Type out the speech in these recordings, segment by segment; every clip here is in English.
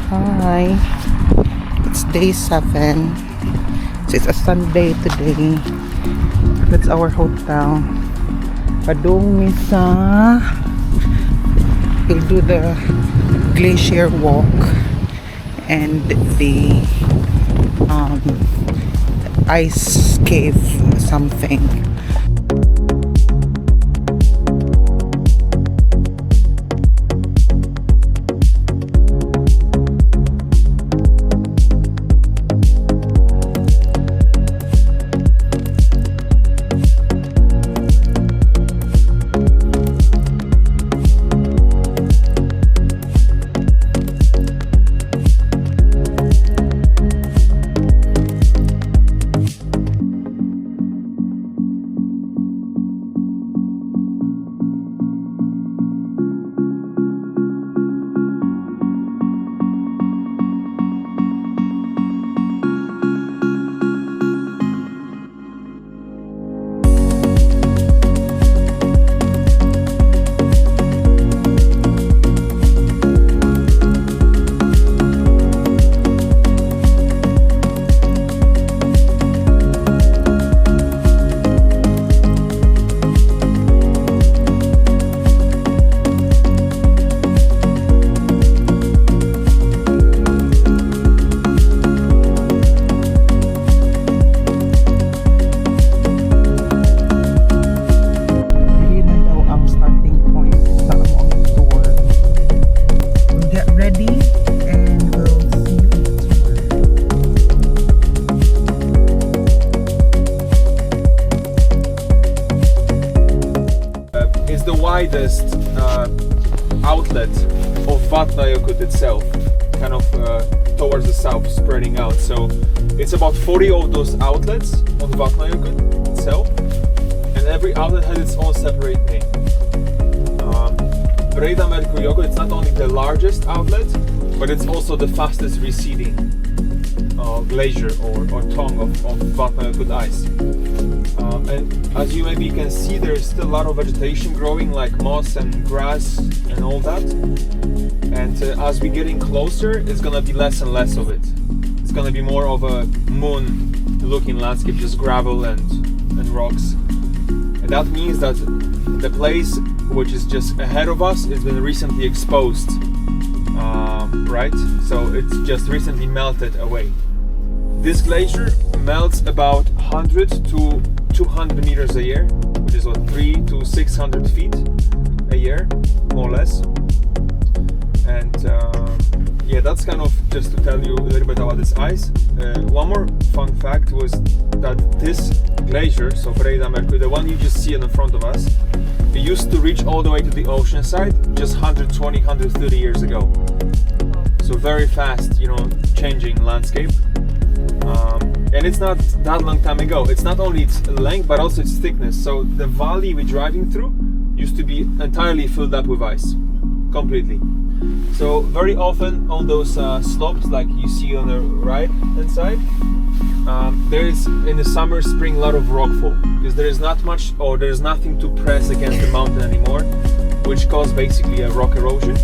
Hi, it's day 7. So it's a Sunday today. That's our hotel. Padung Misa. We'll do the glacier walk and the ice cave something. Widest outlet of Vatnajökull itself, kind of towards the south, spreading out. So it's about 40 of those outlets on Vatnajökull itself, and every outlet has its own separate name. Jökull, it's not only the largest outlet, but it's also the fastest receding glacier or tongue of Vatnajökull ice. And as you maybe can see, there's still a lot of vegetation growing, like moss and grass and all that. And as we're getting closer, it's gonna be less and less of it. It's gonna be more of a moon-looking landscape, just gravel and rocks. And that means that the place which is just ahead of us has been recently exposed, right? So it's just recently melted away. This glacier melts about 100 to 200 meters a year, which is what, 300 to 600 feet a year, more or less. And yeah, that's kind of just to tell you a little bit about this ice. One more fun fact was that this glacier, so Jökulsárlón, the one you just see in the front of us, it used to reach all the way to the ocean side just 120, 130 years ago. So very fast, changing landscape. And it's not that long time ago. It's not only its length, but also its thickness. So the valley we're driving through used to be entirely filled up with ice, completely. So very often on those slopes, like you see on the right hand side, there is in the summer, spring, a lot of rockfall, because there is not much, or there is nothing to press against the mountain anymore, which causes basically a rock erosion.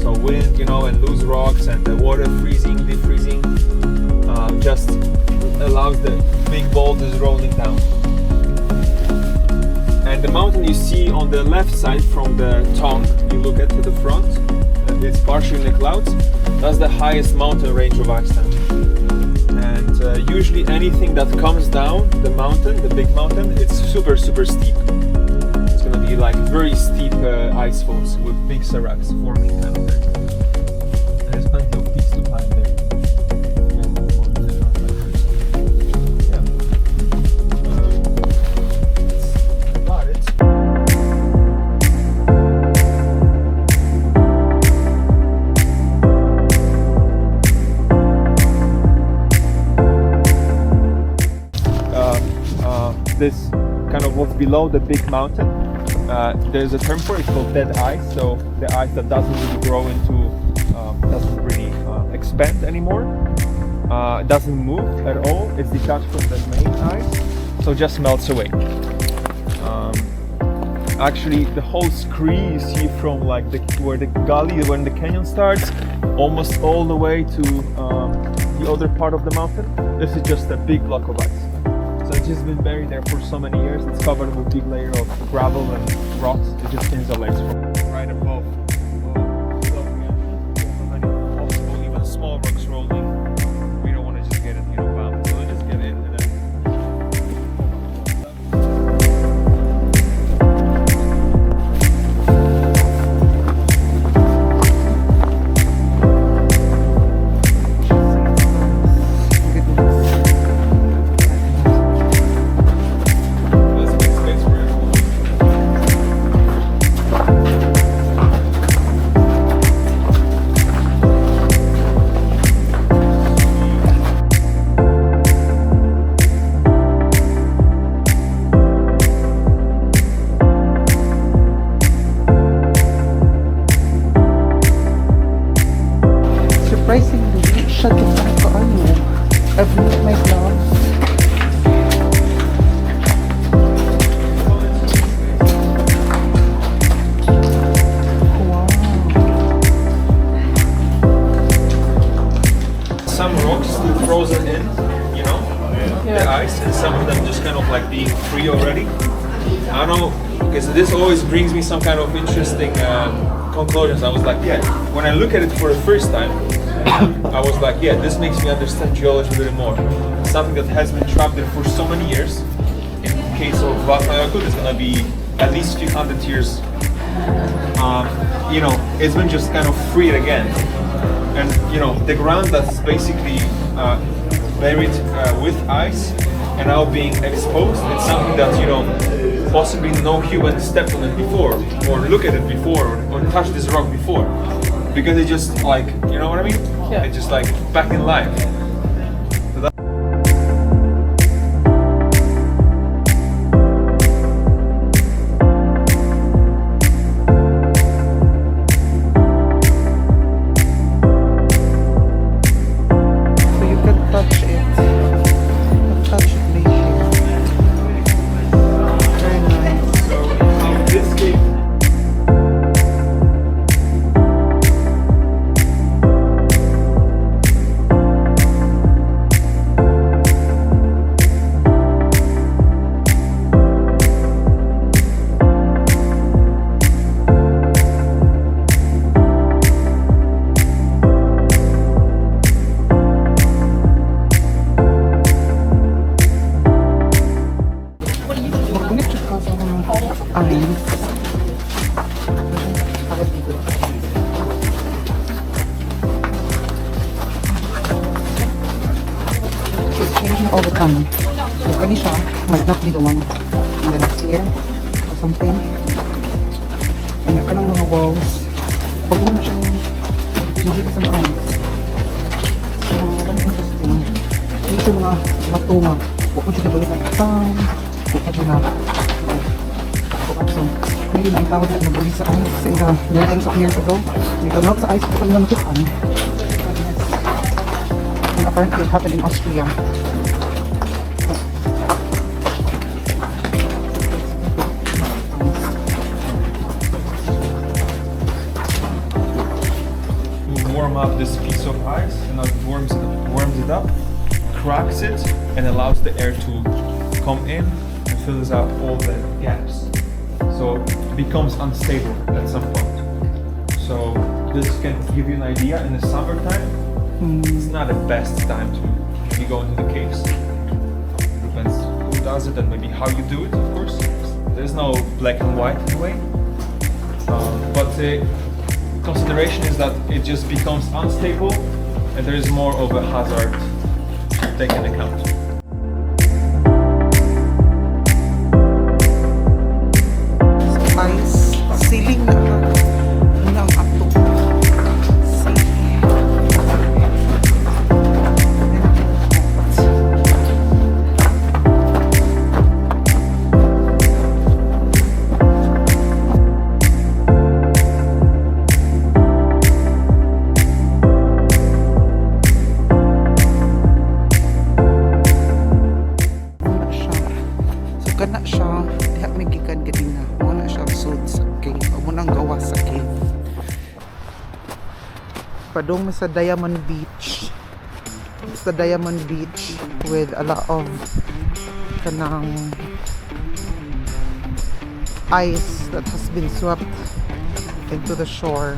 So wind, and loose rocks and the water freezing, deep freezing, just allows the big boulders rolling down. And the mountain you see on the left side from the tongue, you look at to the front, it's partially in the clouds. That's the highest mountain range of Iceland. And usually anything that comes down the mountain, the big mountain, it's super steep. It's gonna be like very steep ice falls with big seracs forming kind of there. And there's plenty of peaks to climb there. This kind of what's below the big mountain, there's a term for it, it's called dead ice. So the ice that doesn't really grow into, doesn't really expand anymore, it doesn't move at all, it's detached from the main ice, so it just melts away. Actually, the whole scree you see from like where the gully, when the canyon starts, almost all the way to the other part of the mountain. This is just a big block of ice. So it's just been buried there for so many years. It's covered with a big layer of gravel and rocks. It just insulates from right above. Possible, even small rocks rolling. We don't want to just get it, bam. So we just get in and then. Surprisingly, siya din sa ano. I've moved my vlogs. Wow. Some rocks still frozen in, the ice, and some of them just kind of like being free already. I don't know, because this always brings me some kind of interesting conclusions. I was like, yeah, when I look at it for the first time, I was like, yeah, this makes me understand geology a little more. Something that has been trapped there for so many years. In the case of Vatnajökull, it's gonna be at least a few hundred years. It's been just kind of freed again. And the ground that's basically buried with ice and now being exposed, it's something that possibly no human stepped on it before, or look at it before, or touched this rock before, because it's just like, you know what I mean? Yeah. It's just like back in life. So you can touch it. Touch it later. Very nice. So this cave. It's changing all the time. So Kanisha might not be the one in the next year or something. And yung kanang mga walls, pag mo siyang hindi ka sa mga ice. So, that's interesting. Dito mga matunga. Huwag mo siya nabalik ang kasam. Huwag mo siya na so, hindi na ang tawag na nabalik sa ice in the millions of years ago. Dito not sa ice, ito lang naman. And apparently it happened in Austria. Warm up this piece of ice, and it warms it up, cracks it, and allows the air to come in and fills up all the gaps. So it becomes unstable at some point. So this can give you an idea. In the summertime, it's not the best time to maybe go into the caves. It depends who does it and maybe how you do it, of course. There's no black and white in a way. But the consideration is that it just becomes unstable and there is more of a hazard to take into account. Ice ceiling na ng ato. Dong sa Diamond Beach. It's the Diamond Beach with a lot of kanang ice that has been swept into the shore.